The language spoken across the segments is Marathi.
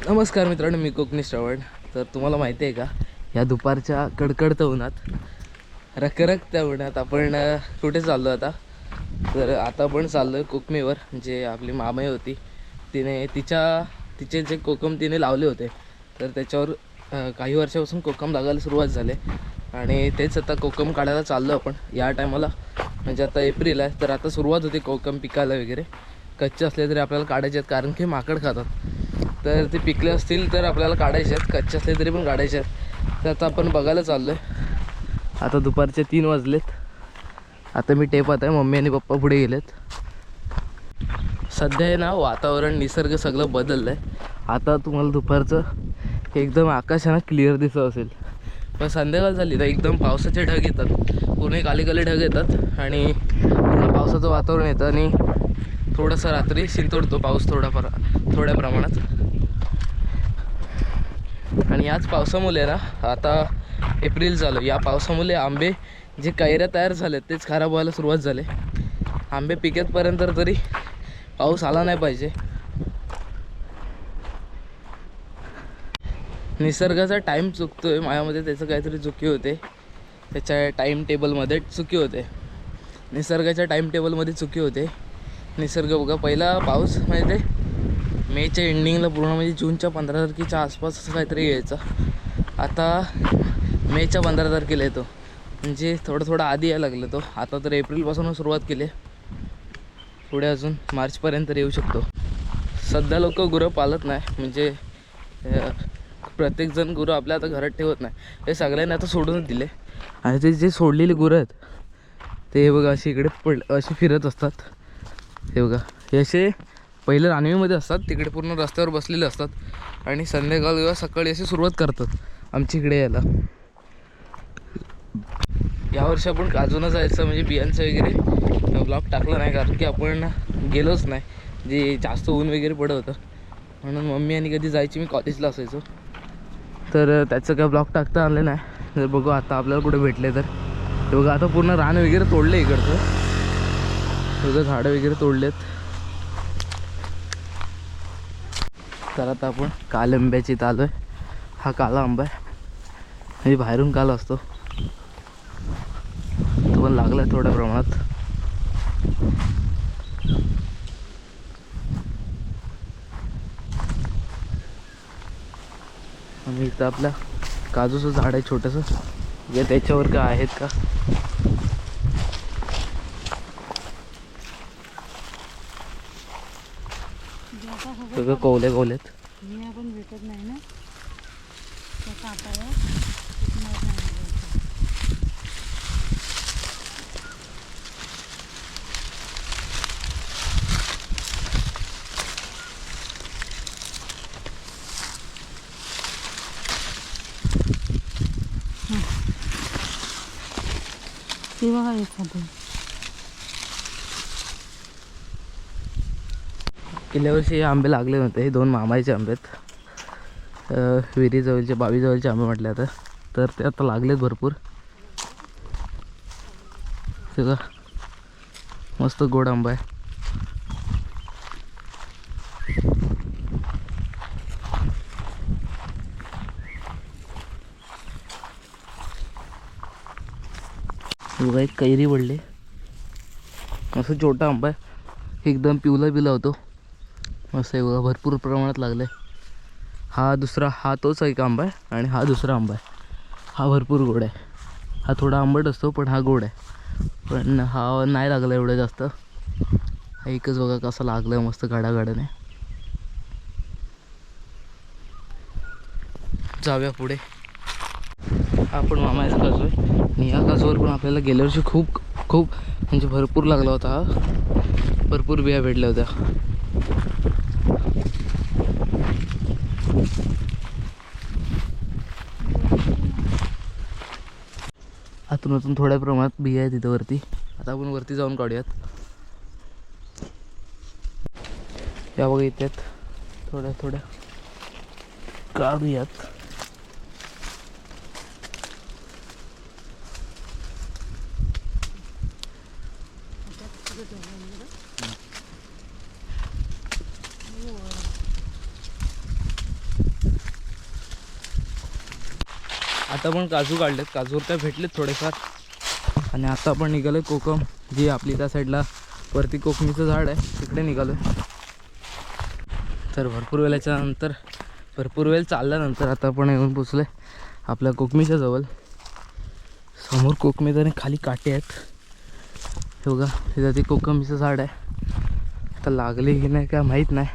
नमस्कार मित्रांनो, मी कोकणी श्रवण. तर तुम्हाला माहिती आहे का, या दुपारच्या कडकडत्या उन्हात, रखरखत्या उन्हात आपण कुठे चाललो आता? तर आता आपण चाललो आहे कोकणीवर. जे आपली मामाई होती, तिचे जे कोकम तिने लावले होते, तर त्याच्यावर काही वर्षापासून कोकम लागायला सुरुवात झाली. आणि तेच आता कोकम काढायला चाललो आपण या टायमाला. म्हणजे आता एप्रिल आहे, तर आता सुरुवात होती कोकम पिकायला वगैरे. कच्चे असले तरी आपल्याला काढायचे आहेत, कारण की माकड खातात. तर ते पिकले असतील तर आपल्याला काढायचे आहेत, कच्चे असले तरी पण काढायचे आहेत. तर आता आपण बघायला चाललो आहे. आता दुपारचे 3 वाजलेत. आता मी टेपात आहे, मम्मी आणि पप्पा पुढे गेलेत. सध्या आहे ना, वातावरण निसर्ग सगळं बदललं आहे. आता तुम्हाला दुपारचं एकदम आकाशानं क्लिअर दिसत असेल, पण संध्याकाळ झाली तर एकदम पावसाचे ढग येतात. पूर्ण काले काले ढग येतात आणि पूर्ण पावसाचं वातावरण येतं. आणि थोडंसं रात्री शिंतोडतो पाऊस थोड्या प्रमाणात. आणि याच पावसामुळे ना, आता एप्रिल झालं, या पावसामुळे आंबे जे कैऱ्या तयार झालेत तेच खराब व्हायला सुरुवात झाले. आंबे पिकेतपर्यंत तरी पाऊस आला नाही पाहिजे. निसर्गाचा टाईम चुकतो आहे माझ्यामध्ये, त्याचं काहीतरी चुकी होते. त्याच्या टाईम टेबलमध्ये चुकी होते, निसर्गाच्या टाईम टेबलमध्ये चुकी होते. निसर्ग बघा, पहिला पाऊस म्हणजे मेच्या एंडिंगला पूर्ण म्हणजे जूनच्या 15 तारखेच्या आसपास असं काहीतरी यायचा. आता मेच्या 15 तारखेला येतो, म्हणजे थोडं आधी यायला लागलं तो. आता तर एप्रिलपासून सुरुवात केली, पुढे अजून मार्चपर्यंत येऊ शकतो. सध्या लोक गुरं पाळत नाही, म्हणजे प्रत्येकजण गुरं आपल्या आता घरात ठेवत नाही. हे सगळ्यांनी आता सोडूनच दिले. आणि ते जे सोडलेली गुरं आहेत ते बघा अशी इकडे अशी फिरत असतात. हे बघा, हे असे पहिले रानवीमध्ये असतात, तिकडे पूर्ण रस्त्यावर बसलेले असतात. आणि संध्याकाळ किंवा सकाळी अशी सुरुवात करतात आमच्या इकडे यायला. यावर्षी आपण काजूनं जायचं म्हणजे बियांचं वगैरे ब्लॉग टाकलं नाही, कारण की आपण गेलोच नाही. जे जास्त ऊन वगैरे पडत होतं म्हणून मम्मी आणि कधी जायची, मी कॉलेजला असायचो, तर त्याचं काय ब्लॉग टाकता आलं नाही. तर बघू आता आपल्याला कुठे भेटले तर. ते बघा, आता पूर्ण रान वगैरे तोडले इकडचं, सगळं झाडं वगैरे तोडलेत. तर आता आपण काल आंब्याची इथं आलो आहे. हा काला आंबा आहे, म्हणजे बाहेरून काला असतो, तो पण लागला आहे थोड्या प्रमाणात. आणि इथं आपल्या काजूचं झाड आहे छोटंसं, या त्याच्यावर काय आहेत का. सगळं कोवलेत. पण भेटत नाही ना, ते बघा एखादं. गेल्या वर्षी हे आंबे लागले नव्हते, हे 2 मामाचे आंबे आहेत. विहिरीजवळचे 22 जवळचे आंबे म्हटले आता, तर ते आता लागलेत भरपूर. सगळं मस्त गोड आंबा आहे. बघा, एक कैरी पडली, असं छोटा आंबा आहे, एकदम पिवला होतो. मस्त आहे बघा, भरपूर प्रमाणात लागलं आहे. हा तोच एक आंबा आहे, आणि हा दुसरा आंबा आहे. हा भरपूर गोड आहे. हा थोडा आंबट असतो, पण हा गोड आहे. पण हा नाही लागला एवढं जास्त. हा एकच बघा कसा लागला आहे, मस्त गाड्याने. जाऊया पुढे. आपण मामाचा काजू आहे, आणि या काजूवर पण आपल्याला गेल्या वर्षी खूप म्हणजे भरपूर लागला होता. हा भरपूर बिया भेटल्या होत्या. आतून थोड्या प्रमाणात बिया आहेत तिथं वरती. आता आपण वरती जाऊन काढूयात. या बघा, येतात थोड्या काढूयात. आता पण काजू काढलेत, काजूवर काय भेटलेत थोडेफार. आणि आता आपण निघालो कोकम, जी आपली त्या साईडला वरती कोकमीचं झाड आहे तिकडे निघालो. तर भरपूर वेळ चालल्यानंतर आता आपण येऊन पोचलो आहे आपल्या कोकमीच्या जवळ. समोर कोकमीत आणि खाली काटे आहेत. हे बघा, तिथं ते कोकमीचं झाड आहे. आता लागले की नाही काय माहीत नाही,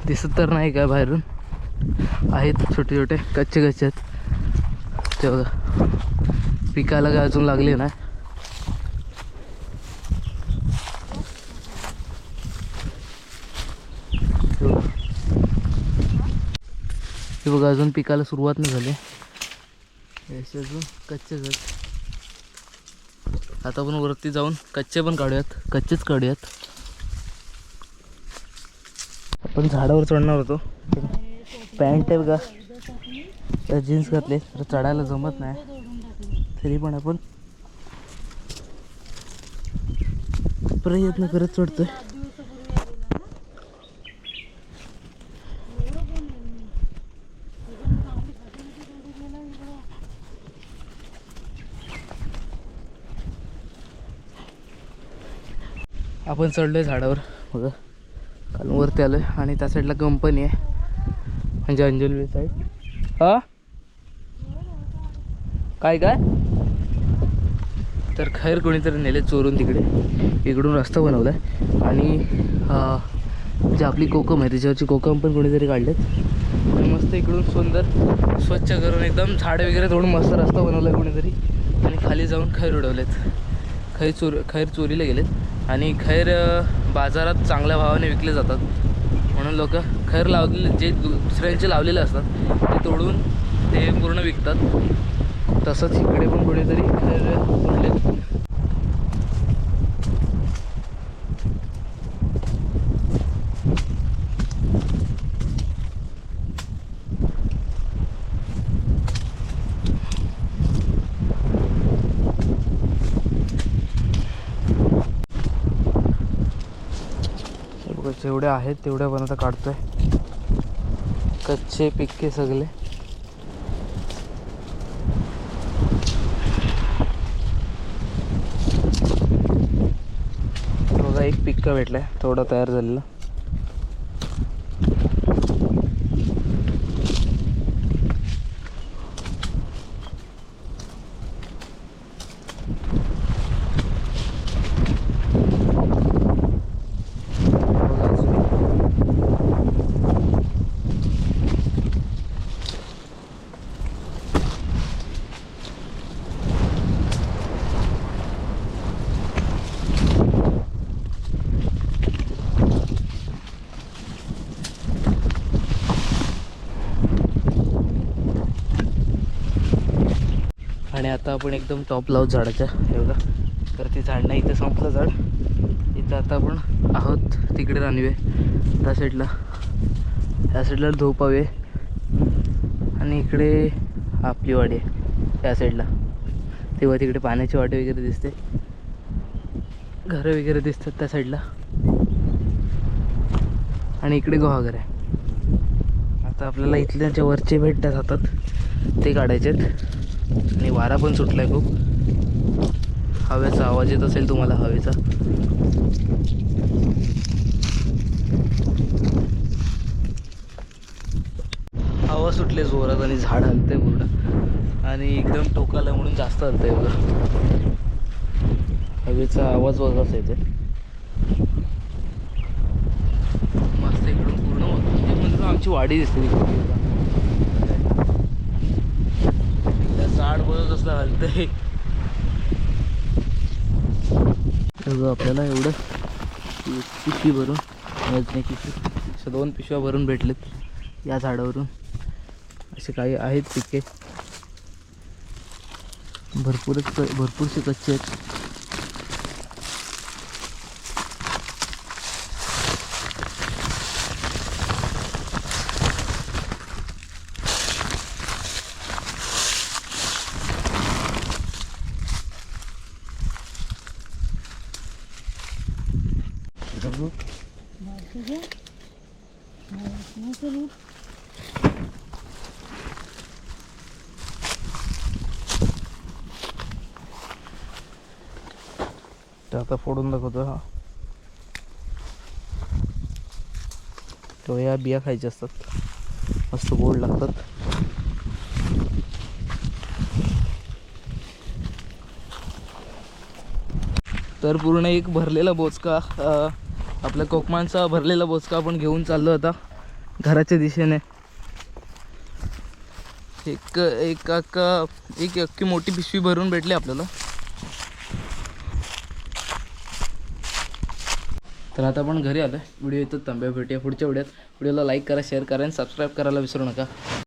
दिसत तर नाही काय बाहेरून. आहेत छोटे छोटे कच्चे आहेत ते बघा. पिकाला काय अजून लागले नाही. हे बघा अजून पिकाला सुरुवात नाही झाली, असे अजून कच्चेच आहेत. आता आपण वरती जाऊन कच्चे पण कच्चेच काढूयात. आपण झाडावर चढणार होतो, पॅन्ट आहे बघा, तर जीन्स घातले तर चढायला जमत नाही. तरी पण आपण प्रयत्न करत चढतोय. आपण चढलोय झाडावर बघा, काल वरती आलोय. आणि त्या साईडला कंपनी आहे, म्हणजे अंजनवेल साईड. हा काय तर खैर कोणीतरी नेले चोरून तिकडे. इकडून रस्ता बनवला आहे. आणि जी आपली कोकम आहे त्याच्यावरची कोकम पण कोणीतरी काढलेत. आणि मस्त इकडून सुंदर स्वच्छ करून एकदम झाडं वगैरे तोडून मस्त रस्ता बनवला आहे कोणीतरी. आणि खाली जाऊन खैर उडवलेत. खैर चोरीला गेलेत. आणि खैर बाजारात चांगल्या भावाने विकले जातात, म्हणून लोक खैर लावलेले जे दुसऱ्यांचे लावलेले असतात ते तोडून ते पूर्ण विकतात. तसंच इकडे पण कोणीतरी खैर तोडलेत. जेवढे आहेत तेवढ्या पण आता काढतोय, कच्चे पिक्के सगळे. बघा एक पिक्का भेटलाय थोडा तयार झालेला. आणि आता आपण एकदम टॉप लावू झाडाच्या. हे बघा, तर ते झाड नाही, इथं संपलं झाड. इथं आता आपण आहोत तिकडे रानवे, त्या साईडला धोपावे. आणि इकडे आपली वाडी आहे त्या साईडला. तेव्हा तिकडे पाण्याची वाटी वगैरे दिसते, घरं वगैरे दिसतात त्या साईडला. आणि इकडे गुहागर आहे. आता आपल्याला इथल्या ज्या वरचे भेटतात हातात ते काढायचे आहेत. आणि वारा पण सुटलाय खूप, हवेचा आवाज येत असेल तुम्हाला, हवेचा. हवा सुटले जोरात आणि झाड हलतंय पूर्ण. आणि एकदम टोकाला म्हणून जास्त हलतंय बघा, हवेचा आवाज वगैरे येते मस्त. इकडून पूर्ण म्हणजे आमची वाडी दिसते तिकडे. झाड बघत असलं हलतंय. आपल्याला एवढं पिशवी भरून पिशवी 2 पिशव्या भरून भेटलेत या झाडावरून. असे काही आहेत पिके, भरपूरसे कच्चे आहेत. तर आता फोडून दाखवतो हा. तो या बिया खायच्या असतात, मस्त गोड लागतात. तर पूर्ण एक भरलेला बोचका, आपल्या कोकमांचा भरलेला बोचका आपण घेऊन चाललो आता घराच्या दिशेने. एक एक अख्खी मोठी पिशवी भरून भेटली आपल्याला. तर आता आपण घरी आलो. व्हिडिओ इथं थांबूया, भेटूया पुढच्या व्हिडिओत. व्हिडिओला लाईक करा, शेअर करा आणि सबस्क्राईब करायला विसरू नका.